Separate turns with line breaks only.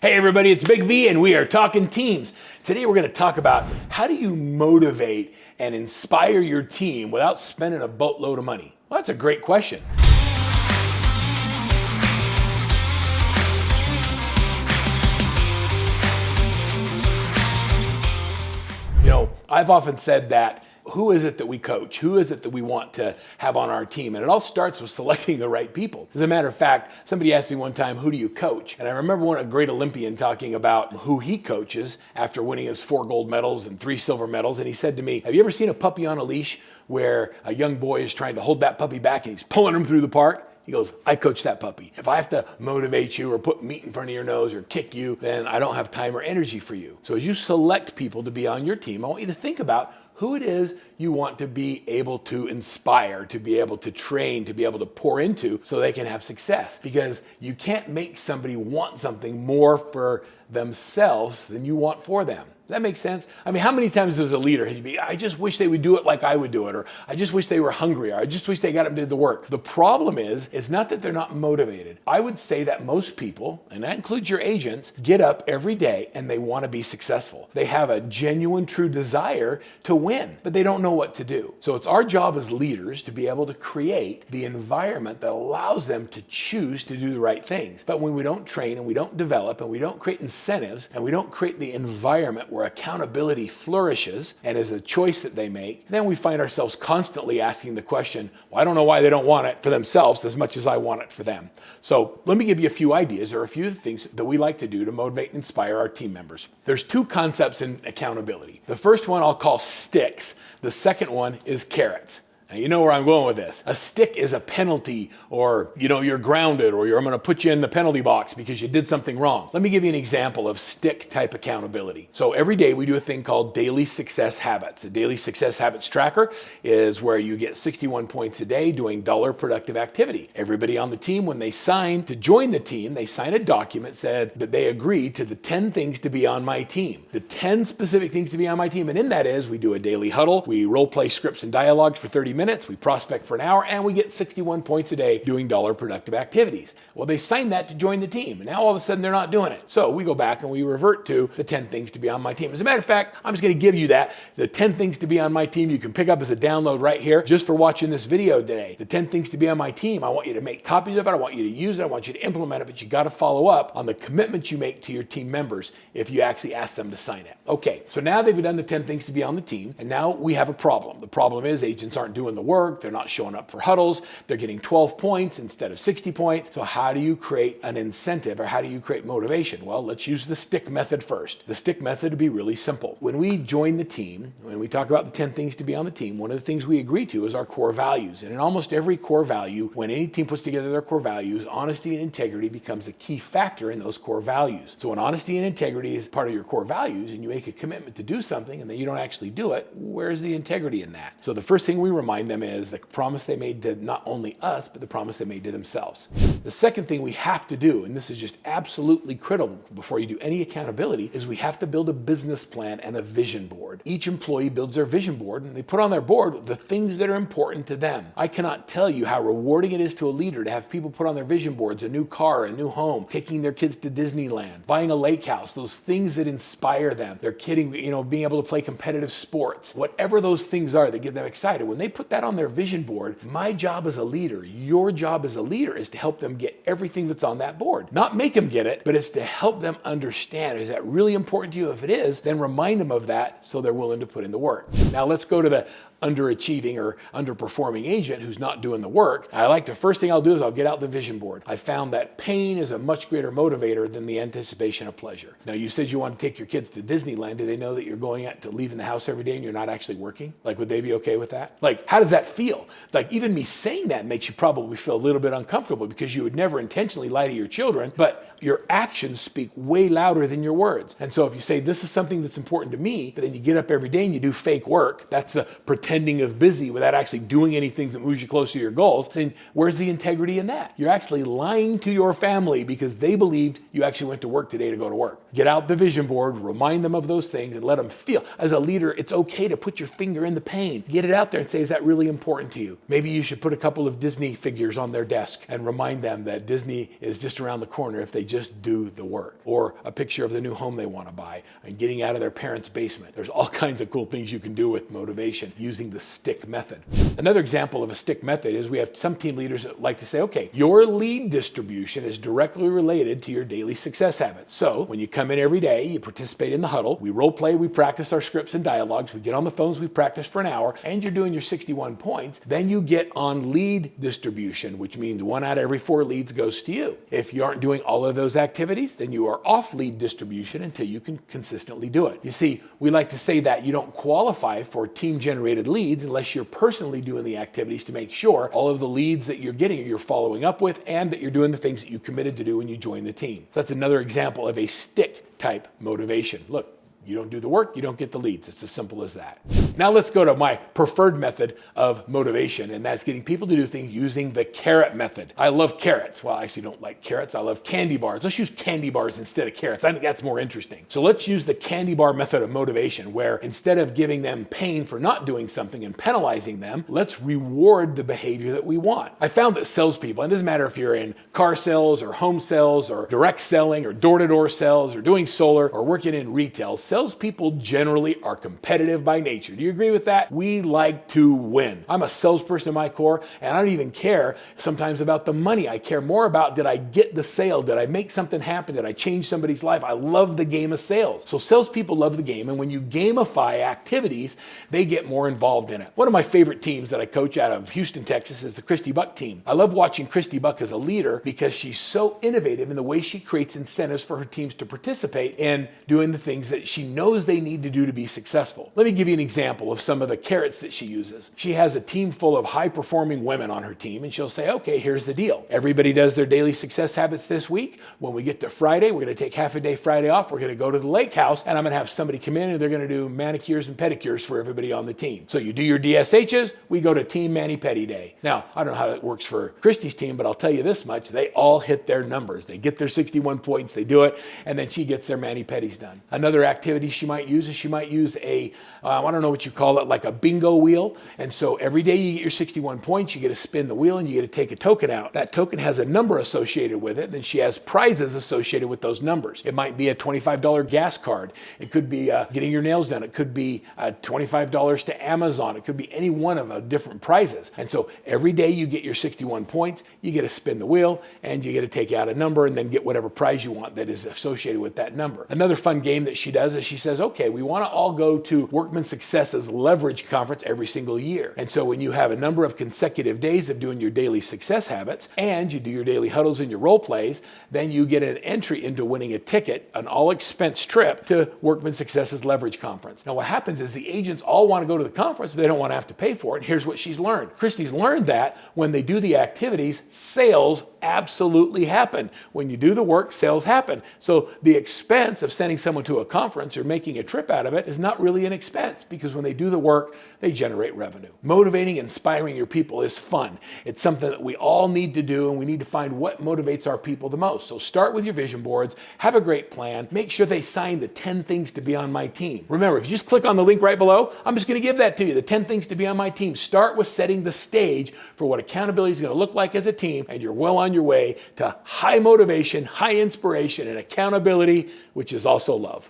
Hey everybody, it's Big V and we are talking teams. Today we're going to talk about how do you motivate and inspire your team without spending a boatload of money? Well, that's a great question. You know, I've often said that who is it that we coach? Who is it that we want to have on our team? And it all starts with selecting the right people. As a matter of fact, somebody asked me one time, who do you coach? And I remember a great Olympian talking about who he coaches after winning his 4 gold medals and 3 silver medals. And he said to me, have you ever seen a puppy on a leash where a young boy is trying to hold that puppy back and he's pulling him through the park? He goes, I coach that puppy. If I have to motivate you or put meat in front of your nose or kick you, then I don't have time or energy for you. So as you select people to be on your team, I want you to think about who it is you want to be able to inspire, to be able to train, to be able to pour into so they can have success. Because you can't make somebody want something more for themselves than you want for them. Does that make sense? I mean, how many times as a leader have you be, I just wish they would do it like I would do it, or I just wish they were hungry, or I just wish they got them to do the work. The problem is, it's not that they're not motivated. I would say that most people, and that includes your agents, get up every day and they want to be successful. They have a genuine, true desire to win, but they don't know what to do. So it's our job as leaders to be able to create the environment that allows them to choose to do the right things. But when we don't train and we don't develop and we don't create incentives and we don't create the environment where accountability flourishes and is a choice that they make, then we find ourselves constantly asking the question, well, I don't know why they don't want it for themselves as much as I want it for them. So let me give you a few ideas or a few things that we like to do to motivate and inspire our team members. There's 2 concepts in accountability. The first one I'll call sticks. The second one is carrots. Now, you know where I'm going with this. A stick is a penalty, or, you're grounded, or I'm going to put you in the penalty box because you did something wrong. Let me give you an example of stick type accountability. So every day we do a thing called daily success habits. The daily success habits tracker is where you get 61 points a day doing dollar productive activity. Everybody on the team, when they sign to join the team, they sign a document said that they agree to the 10 things to be on my team. The 10 specific things to be on my team. And in that is we do a daily huddle. We role play scripts and dialogues for 30 minutes, we prospect for an hour, and we get 61 points a day doing dollar productive activities. Well, they signed that to join the team, and now all of a sudden they're not doing it. So we go back and we revert to the 10 things to be on my team. As a matter of fact, I'm just going to give you that. The 10 things to be on my team you can pick up as a download right here just for watching this video today. The 10 things to be on my team, I want you to make copies of it, I want you to use it, I want you to implement it, but you got to follow up on the commitments you make to your team members if you actually ask them to sign it. Okay, so now they've done the 10 things to be on the team, and now we have a problem. The problem is agents aren't doing the work. They're not showing up for huddles. They're getting 12 points instead of 60 points. So how do you create an incentive, or how do you create motivation? Well, let's use the stick method first. The stick method would be really simple. When we join the team, when we talk about the 10 things to be on the team, one of the things we agree to is our core values. And in almost every core value, when any team puts together their core values, honesty and integrity becomes a key factor in those core values. So when honesty and integrity is part of your core values and you make a commitment to do something and then you don't actually do it, where's the integrity in that? So the first thing we remind them is the promise they made to not only us, but the promise they made to themselves. The second thing we have to do, and this is just absolutely critical before you do any accountability, is we have to build a business plan and a vision board. Each employee builds their vision board and they put on their board the things that are important to them. I cannot tell you how rewarding it is to a leader to have people put on their vision boards a new car, a new home, taking their kids to Disneyland, buying a lake house, those things that inspire them. They're kidding, being able to play competitive sports, whatever those things are that get them excited. When they put that on their vision board, my job as a leader, your job as a leader, is to help them get everything that's on that board. Not make them get it, but it's to help them understand. Is that really important to you? If it is, then remind them of that so they're willing to put in the work. Now let's go to the underachieving or underperforming agent who's not doing the work. First thing I'll do is I'll get out the vision board. I found that pain is a much greater motivator than the anticipation of pleasure. Now, you said you want to take your kids to Disneyland. Do they know that you're going out to leaving the house every day and you're not actually working? Would they be okay with that? How does that feel? Even me saying that makes you probably feel a little bit uncomfortable because you would never intentionally lie to your children, but your actions speak way louder than your words. And so if you say, this is something that's important to me, but then you get up every day and you do fake work, that's the pretend pretending of busy without actually doing anything that moves you closer to your goals, then where's the integrity in that? You're actually lying to your family because they believed you actually went to work today to go to work. Get out the vision board, remind them of those things, and let them feel. As a leader, it's okay to put your finger in the pain. Get it out there and say, is that really important to you? Maybe you should put a couple of Disney figures on their desk and remind them that Disney is just around the corner if they just do the work. Or a picture of the new home they want to buy and getting out of their parents' basement. There's all kinds of cool things you can do with motivation using the stick method. Another example of a stick method is we have some team leaders that like to say, okay, your lead distribution is directly related to your daily success habits. So when you come in every day, you participate in the huddle, we role play, we practice our scripts and dialogues, we get on the phones, we practice for an hour, and you're doing your 61 points, then you get on lead distribution, which means 1 out of every 4 leads goes to you. If you aren't doing all of those activities, then you are off lead distribution until you can consistently do it. You see, we like to say that you don't qualify for team-generated leads unless you're personally doing the activities to make sure all of the leads that you're getting you're following up with and that you're doing the things that you committed to do when you joined the team. So that's another example of a stick type motivation. Look, you don't do the work, you don't get the leads. It's as simple as that. Now let's go to my preferred method of motivation, and that's getting people to do things using the carrot method. I love carrots. Well, I actually don't like carrots. I love candy bars. Let's use candy bars instead of carrots. I think that's more interesting. So let's use the candy bar method of motivation, where instead of giving them pain for not doing something and penalizing them, let's reward the behavior that we want. I found that salespeople, and it doesn't matter if you're in car sales or home sales or direct selling or door-to-door sales or doing solar or working in retail, salespeople generally are competitive by nature. Do you agree with that? We like to win. I'm a salesperson in my core, and I don't even care sometimes about the money. I care more about, did I get the sale? Did I make something happen? Did I change somebody's life? I love the game of sales. So salespeople love the game, and when you gamify activities, they get more involved in it. One of my favorite teams that I coach out of Houston, Texas is the Christy Buck team. I love watching Christy Buck as a leader because she's so innovative in the way she creates incentives for her teams to participate in doing the things that she knows they need to do to be successful. Let me give you an example of some of the carrots that she uses. She has a team full of high-performing women on her team, and she'll say, okay, here's the deal. Everybody does their daily success habits this week. When we get to Friday, we're going to take half a day Friday off. We're going to go to the lake house, and I'm going to have somebody come in, and they're going to do manicures and pedicures for everybody on the team. So you do your DSHs, we go to Team Mani-Pedi Day. Now, I don't know how that works for Christy's team, but I'll tell you this much. They all hit their numbers. They get their 61 points, they do it, and then she gets their mani-pedis done. Another activity she might use is she might use a, I don't know what you call it, like a bingo wheel. And so every day you get your 61 points, you get to spin the wheel and you get to take a token out. That token has a number associated with it, and then she has prizes associated with those numbers. It might be a $25 gas card. It could be getting your nails done. It could be $25 to Amazon. It could be any one of the different prizes. And so every day you get your 61 points, you get to spin the wheel and you get to take out a number and then get whatever prize you want that is associated with that number. Another fun game that she does is she says, okay, we want to all go to Workman Success's Leverage Conference every single year. And so when you have a number of consecutive days of doing your daily success habits and you do your daily huddles and your role plays, then you get an entry into winning a ticket, an all-expense trip to Workman Success's Leverage Conference. Now what happens is the agents all want to go to the conference, but they don't want to have to pay for it. And here's what she's learned. Christy's learned that when they do the activities, sales absolutely happen. When you do the work, sales happen. So the expense of sending someone to a conference or making a trip out of it is not really an expense, because when they do the work, they generate revenue. Motivating, inspiring your people is fun. It's something that we all need to do, and we need to find what motivates our people the most. So start with your vision boards, have a great plan, make sure they sign the 10 things to be on my team. Remember, if you just click on the link right below, I'm just going to give that to you, the 10 things to be on my team. Start with setting the stage for what accountability is going to look like as a team, and you're well on your way to high motivation, high inspiration, and accountability, which is also love.